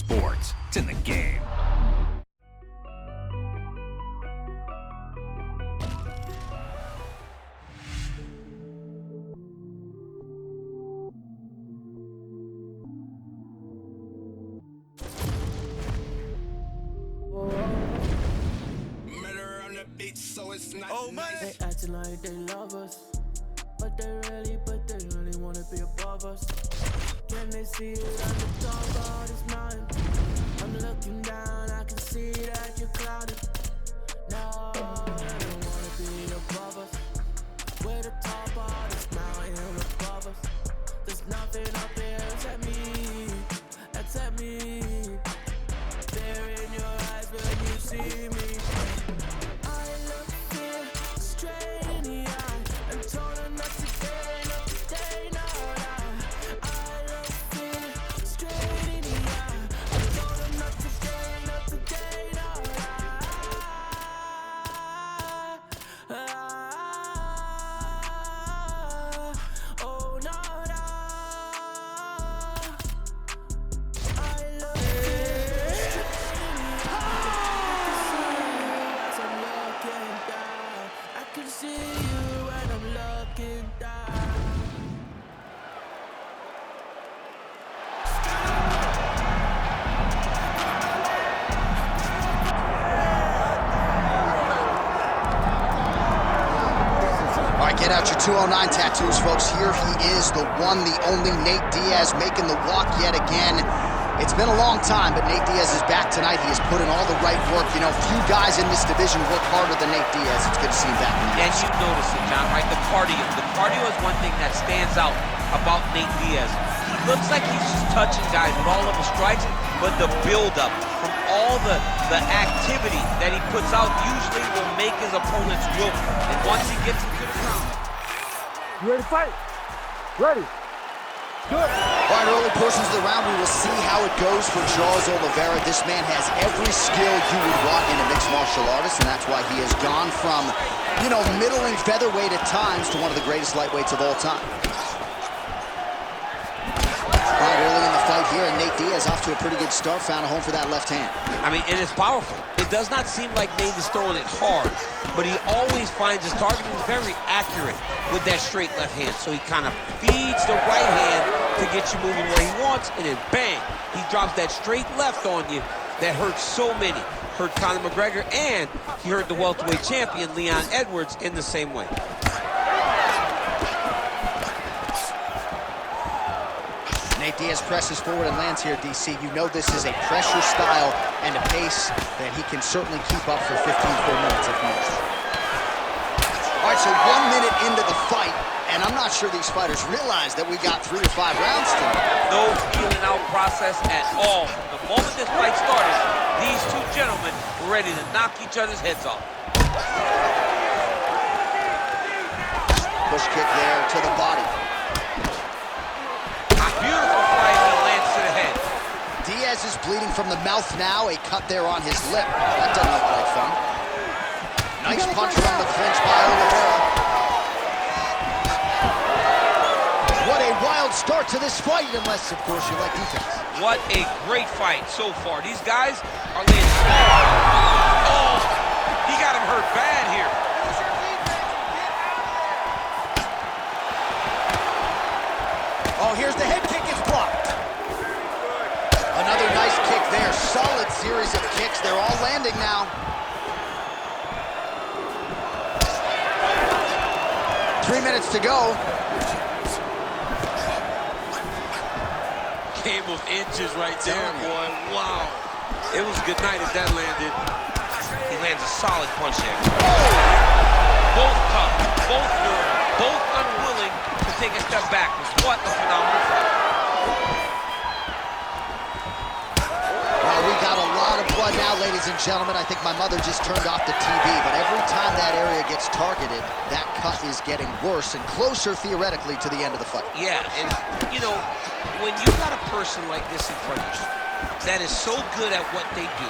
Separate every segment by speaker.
Speaker 1: sports. It's in the game.
Speaker 2: Oh man, they acting like they love us, but they really wanna be above us. Can they see it on the top of this mountain? I'm looking down, I can see that you're clouded. No, they don't wanna be above us. We're the top of this mountain above us. There's nothing up there except me, except me. There in your eyes when you see me. Straight in the eye and told her not to stay, not to stay, no, no. I look fear straight in the eye and told her not to stay, not to stay, no, no. Oh no, no. I look fear straight in the eye. I can see you as I'm looking down. I can see you when I'm looking down.
Speaker 3: All right, get out your 209 tattoos, folks. Here he is, the one, the only Nate Diaz, making the walk yet again. It's been a long time, but Nate Diaz is back tonight. He has put in all the right work. You know, few guys in this division work harder than Nate Diaz. It's good to see him back in the
Speaker 4: And you notice it, John, right? The cardio. The cardio is one thing that stands out about Nate Diaz. He looks like he's just touching guys with all of his strikes, but the build-up from all the activity that he puts out usually will make his opponents wilt. And once he gets him to the ground.
Speaker 5: You ready to fight? Ready. Good.
Speaker 3: All right, early portions of the round, we will see how it goes for Charles Oliveira. This man has every skill you would want in a mixed martial artist, and that's why he has gone from, you know, middling featherweight at times to one of the greatest lightweights of all time. All right, early in the fight here, and Nate Diaz off to a pretty good start, found a home for that left hand.
Speaker 4: I mean, and it's powerful. It does not seem like Nate is throwing it hard, but he always finds his target. He's very accurate with that straight left hand. So he kind of feeds the right hand to get you moving where he wants, and then bang, he drops that straight left on you that hurts so many. Hurt Conor McGregor, and he hurt the welterweight champion, Leon Edwards, in the same way.
Speaker 3: Nate Diaz presses forward and lands here, DC. You know this is a pressure style and a pace that he can certainly keep up for 15 full minutes if needed. All right, so 1 minute into the fight, and I'm not sure these fighters realize that we got 3 or 5 rounds tonight.
Speaker 4: No feeling out process at all. The moment this fight started, these two gentlemen were ready to knock each other's heads off.
Speaker 3: Push kick there to the body.
Speaker 4: Beautiful fight, he lands to the head.
Speaker 3: Diaz is bleeding from the mouth now, a cut there on his lip. That doesn't look like fun. Nice punch from the clinch by Oliveira. What a wild start to this fight, unless, of course, you like defense.
Speaker 4: What a great fight so far. These guys are laying small. Oh, he got him hurt bad here.
Speaker 3: Oh, here's the head kick, it's blocked. Another nice kick there. Solid series of kicks. They're all landing now. 3 minutes to go.
Speaker 4: Game of inches right there, boy. Wow. It was a good night if that landed. He lands a solid punch there. Both tough, both durable, both unwilling to take a step backwards. What a phenomenal fight.
Speaker 3: Well, we got a lot of blood now, ladies and gentlemen. I think my mother just turned off the TV, but every time that area gets targeted, that cut is getting worse and closer, theoretically, to the end of the fight.
Speaker 4: Yeah, and, you know, when you got a person like this in front of you that is so good at what they do.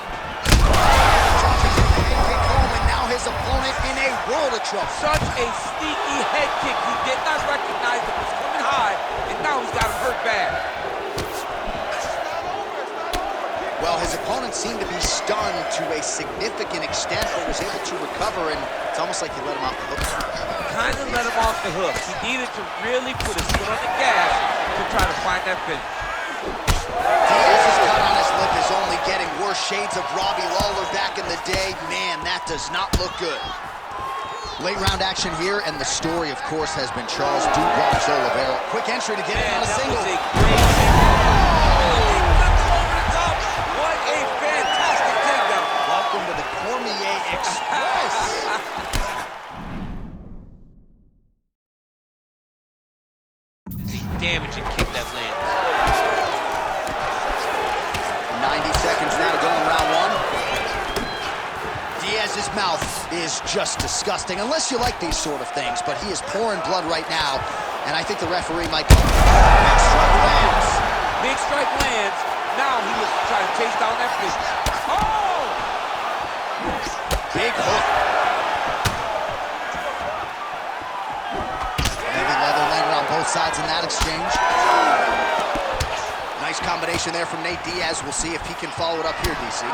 Speaker 3: And now his opponent in a world of trouble.
Speaker 4: Such a sneaky head kick. He did not recognize it was coming high, and now he's got him hurt bad.
Speaker 3: Well, his opponent seemed to be stunned to a significant extent, but was able to recover, and it's almost like he let him off the hook.
Speaker 4: Kind of let him off the hook. He needed to really put his foot on the gas to try to find that finish.
Speaker 3: Diaz's cut on his lip is only getting worse. Shades of Robbie Lawler back in the day. Man, that does not look good. Late round action here, and the story, of course, has been Charles "Dugong's" Oliveira. Quick entry to get in on a single.
Speaker 4: Was a great single. Over the top. What a fantastic takedown.
Speaker 3: Welcome to the Cormier Express.
Speaker 4: The damaging kick that lands.
Speaker 3: 90 seconds now to go in round one. Diaz's mouth is just disgusting, unless you like these sort of things, but he is pouring blood right now, and I think the referee might go. Big strike lands.
Speaker 4: Big strike lands. Now he was trying to chase down that fish. Oh!
Speaker 3: Big hook. Heavy leather landed on both sides in that exchange. Nice combination there from Nate Diaz. We'll see if he can follow it up here, DC.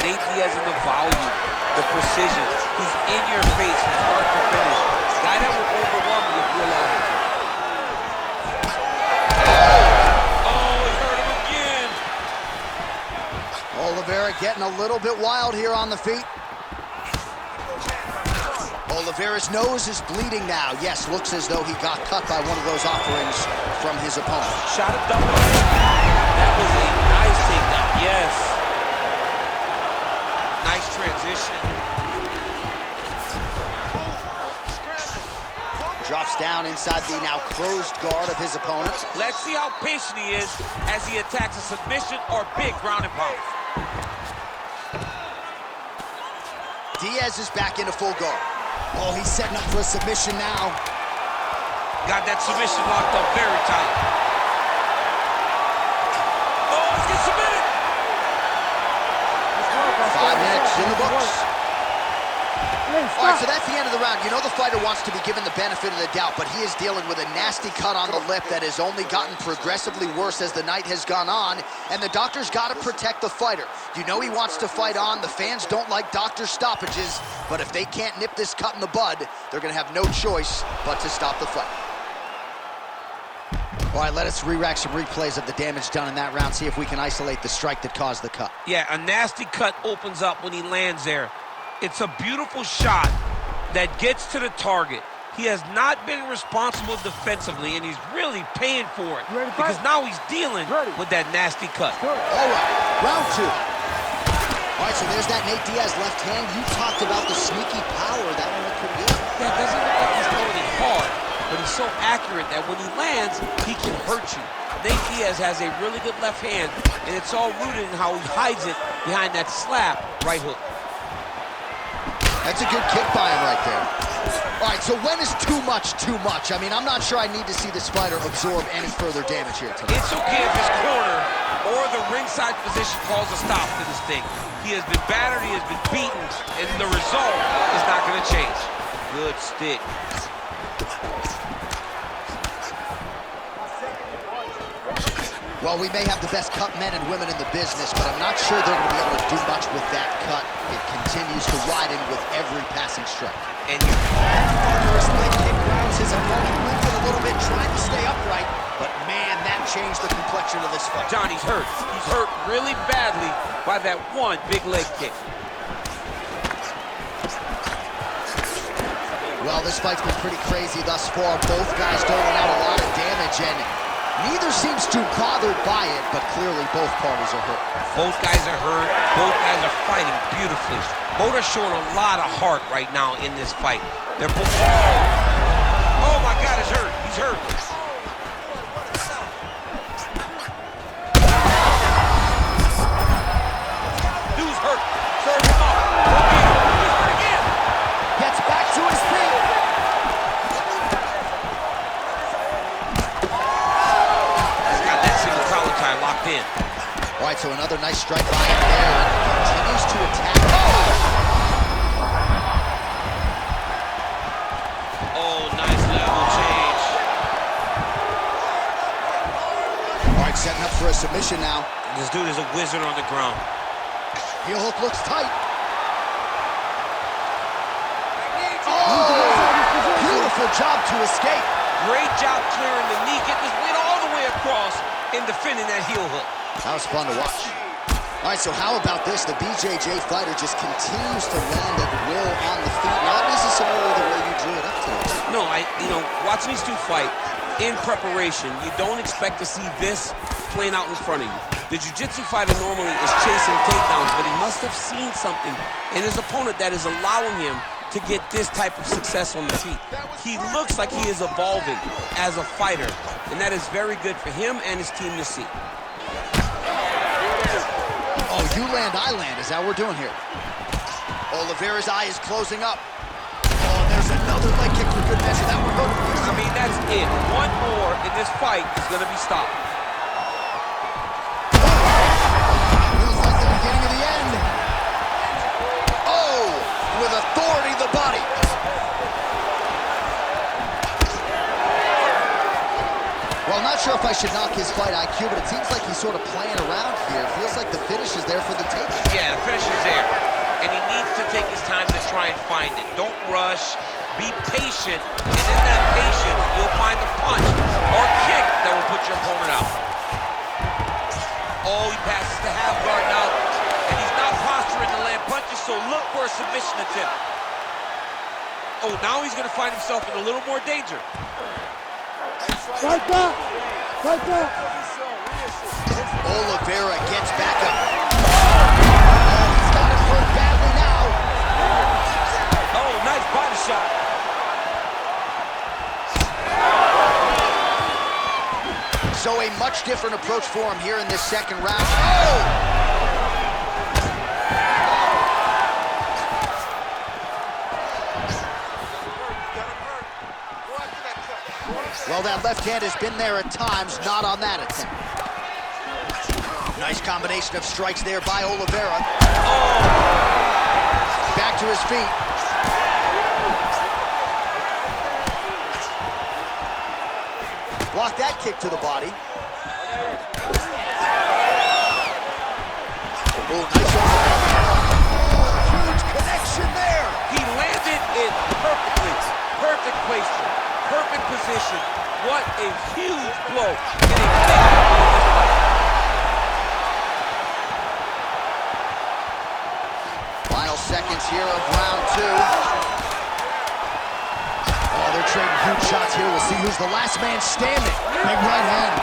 Speaker 4: Nate Diaz in the volume, the precision. He's in your face from start to finish. Guy that will overwhelm you if you allow him to. Oh, he hurt him again.
Speaker 3: Oliveira getting a little bit wild here on the feet. Oliveira's nose is bleeding now. Yes, looks as though he got cut by one of those offerings from his opponent.
Speaker 4: Shot a double. That was a nice takedown. Yes. Nice transition.
Speaker 3: Drops down inside the now closed guard of his opponent.
Speaker 4: Let's see how patient he is as he attacks a submission or big ground and pound.
Speaker 3: Diaz is back into full guard. Oh, he's setting up for a submission now.
Speaker 4: Got that submission locked up very tight. Oh, let's get submitted.
Speaker 3: 5 minutes in the books. All right, so that's the end of the round. You know the fighter wants to be given the benefit of the doubt, but he is dealing with a nasty cut on the lip that has only gotten progressively worse as the night has gone on, and the doctor's got to protect the fighter. You know he wants to fight on. The fans don't like doctor stoppages, but if they can't nip this cut in the bud, they're going to have no choice but to stop the fight. All right, let us re-rack some replays of the damage done in that round, see if we can isolate the strike that caused the cut.
Speaker 4: Yeah, a nasty cut opens up when he lands there. It's a beautiful shot that gets to the target. He has not been responsible defensively, and he's really paying for it because now he's dealing with that nasty cut.
Speaker 3: All right, round two. All right, so there's that Nate Diaz left hand. You talked about the sneaky power that one could be.
Speaker 4: Yeah, it doesn't look like he's throwing it hard, but he's so accurate that when he lands, he can hurt you. Nate Diaz has a really good left hand, and it's all rooted in how he hides it behind that slap right hook.
Speaker 3: That's a good kick by him right there. All right, so when is too much too much? I mean, I'm not sure I need to see this fighter absorb any further damage here tonight.
Speaker 4: It's okay if his corner or the ringside position calls a stop to this thing. He has been battered, he has been beaten, and the result is not going to change. Good stick.
Speaker 3: Well, we may have the best cut men and women in the business, but I'm not sure they're going to be able to do much with that cut. It continues to widen with every passing strike.
Speaker 4: And you...
Speaker 3: Thunderous leg kick grounds his opponent, moving a little bit, trying to stay upright, but man, that changed the complexion of this fight.
Speaker 4: John, he's hurt. He's hurt really badly by that one big leg kick.
Speaker 3: Well, this fight's been pretty crazy thus far. Both guys doling out a lot of damage, and neither seems too bothered by it, but clearly both parties are hurt.
Speaker 4: Both guys are hurt. Both guys are fighting beautifully. Both are showing a lot of heart right now in this fight. They're both... Oh my God, he's hurt. He's hurt. Dude's hurt. Serve him up. He's hurt again.
Speaker 3: Gets back to his feet.
Speaker 4: He's got that single collar tie locked in.
Speaker 3: All right, so another nice strike by him there, and continues to attack.
Speaker 4: Oh, nice level change.
Speaker 3: All right, setting up for a submission now.
Speaker 4: This dude is a wizard on the ground.
Speaker 3: Heel hook looks tight. Oh! Beautiful job to escape.
Speaker 4: Great job clearing the knee, getting his weight all the way across and defending that heel hook.
Speaker 3: That was fun to watch. All right, so how about this? The BJJ fighter just continues to land at will on the feet, not necessarily the way you drew it up to.
Speaker 4: No, watching these two fight in preparation, you don't expect to see this playing out in front of you. The jiu-jitsu fighter normally is chasing takedowns, but he must have seen something in his opponent that is allowing him to get this type of success on the feet. He looks like he is evolving as a fighter, and that is very good for him and his team to see.
Speaker 3: Oh, you land, I land. Is that what we're doing here? Oliveira's eye is closing up. Oh, there's another leg kick for good measure. That one hurt.
Speaker 4: I mean, that's it. One more in this fight is going to be stopped.
Speaker 3: Feels like the beginning of the end. Oh, with authority, the body. Well, I'm not sure if I should knock his fight IQ, but it seems like he's sort of playing around here. It feels like the finish is there for the taking.
Speaker 4: Yeah, the finish is there. And he needs to take his time to try and find it. Don't rush. Be patient. And in that patience, you'll find the punch or kick that will put your opponent out. Oh, he passes the half guard now. And he's not posturing to land punches, so look for a submission attempt. Oh, now he's going to find himself in a little more danger.
Speaker 5: Fight that! Fight that!
Speaker 3: Oliveira gets back up. Oh, he's got him hurt badly now.
Speaker 4: Oh, nice body shot.
Speaker 3: So a much different approach for him here in this second round. Oh! Well, that left hand has been there at times, not on that attempt. Nice combination of strikes there by Oliveira. Oh! Back to his feet. Block that kick to the body. Oh, nice overhead. Huge connection there.
Speaker 4: He landed it perfectly. Perfect placement. Perfect position. What a huge blow.
Speaker 3: Final seconds here of round two. Oh, they're trading huge shots here. We'll see who's the last man standing. Big right hand.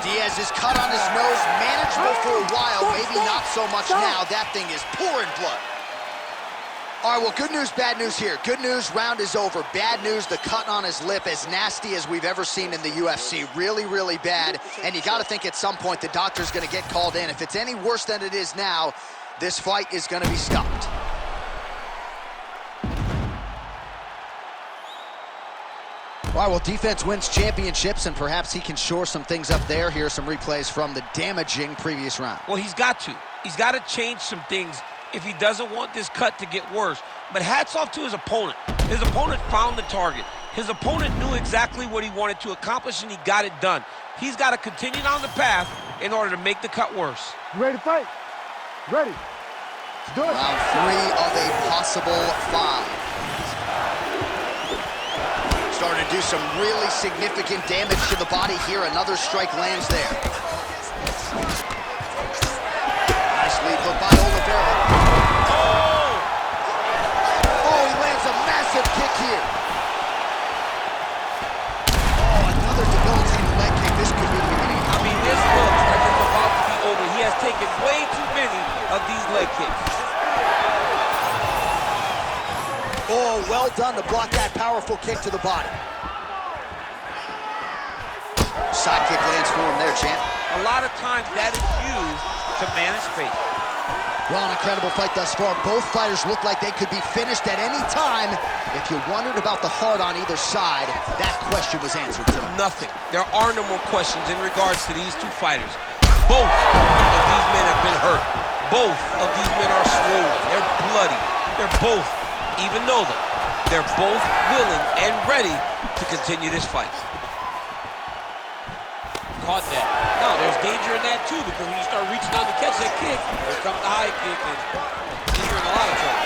Speaker 3: Diaz is cut on his nose, manageable for a while, maybe not so much now. That thing is pouring blood. All right, well, good news, bad news here. Good news, round is over. Bad news, the cut on his lip, as nasty as we've ever seen in the UFC. Really, really bad. And you got to think at some point the doctor's going to get called in. If it's any worse than it is now, this fight is going to be stopped. All right, well, defense wins championships, and perhaps he can shore some things up there. Here are some replays from the damaging previous round.
Speaker 4: Well, he's got to. He's got to change some things if he doesn't want this cut to get worse. But hats off to his opponent. His opponent found the target. His opponent knew exactly what he wanted to accomplish, and he got it done. He's got to continue down the path in order to make the cut worse.
Speaker 5: You ready to fight? Ready. Let's do it.
Speaker 3: Round three of a possible five. Starting to do some really significant damage to the body here. Another strike lands there. Nice lead hook by Oliveira. Oh, he lands a massive kick here. Oh, another debilitating leg kick. This could be the beginning.
Speaker 4: I mean, this looks like it's about to be over. He has taken way too many of these leg kicks.
Speaker 3: Oh, well done to block that powerful kick to the body. Side kick lands for him there, champ.
Speaker 4: A lot of times that is used to manage pace.
Speaker 3: Well, an incredible fight thus far. Both fighters look like they could be finished at any time. If you wondered about the heart on either side, that question was answered tonight.
Speaker 4: Nothing. There are no more questions in regards to these two fighters. Both of these men have been hurt. Both of these men are swollen. They're bloody. They're both, even though they're both willing and ready to continue this fight. caught that. No, there's danger in that, too, because when you start reaching down to catch that kick, here comes the high kick, and you're in a lot of trouble.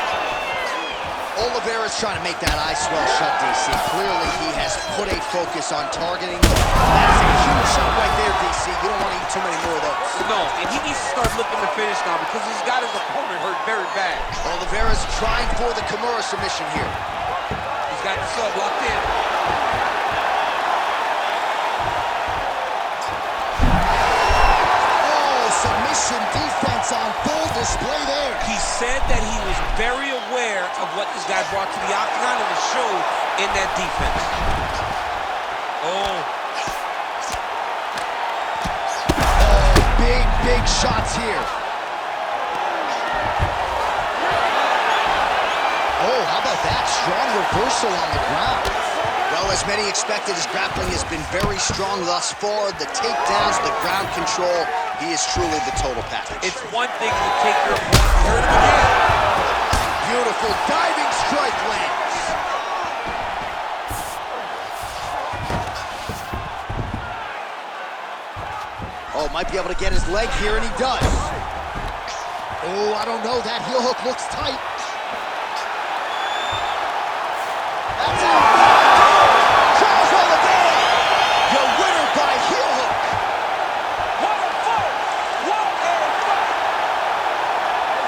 Speaker 3: Oliveira's trying to make that eye swell shut, DC. Clearly, he has put a focus on targeting. That's a huge shot right there, DC. You don't want to eat too many more of those.
Speaker 4: No, and he needs to start looking to finish now because he's got his opponent hurt very bad.
Speaker 3: Oliveira's trying for the Kimura submission here.
Speaker 4: He's got the sub locked in.
Speaker 3: Submission defense on full display there.
Speaker 4: He said that he was very aware of what this guy brought to the octagon, and it showed in that defense. Oh,
Speaker 3: big shots here. Oh, how about that? Strong reversal on the ground. Well, as many expected, his grappling has been very strong thus far. The takedowns, the ground control, he is truly the total package.
Speaker 4: it's one thing to take your opponent. You heard him again.
Speaker 3: Beautiful diving strike lands. Oh, might be able to get his leg here, and he does. Oh, I don't know. That heel hook looks tight. That's it.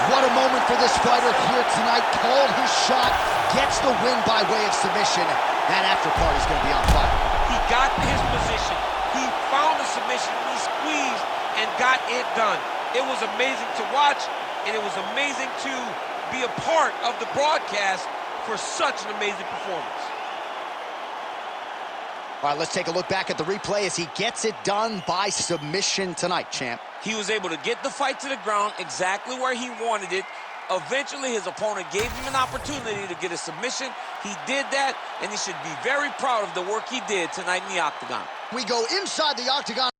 Speaker 3: What a moment for this fighter here tonight. Called his shot, gets the win by way of submission. That after part is going to be on fire.
Speaker 4: He got his position. He found the submission. He squeezed and got it done. It was amazing to watch, and it was amazing to be a part of the broadcast for such an amazing performance.
Speaker 3: All right, let's take a look back at the replay as he gets it done by submission tonight, champ.
Speaker 4: He was able to get the fight to the ground exactly where he wanted it. Eventually, his opponent gave him an opportunity to get a submission. He did that, and he should be very proud of the work he did tonight in the octagon.
Speaker 3: We go inside the octagon.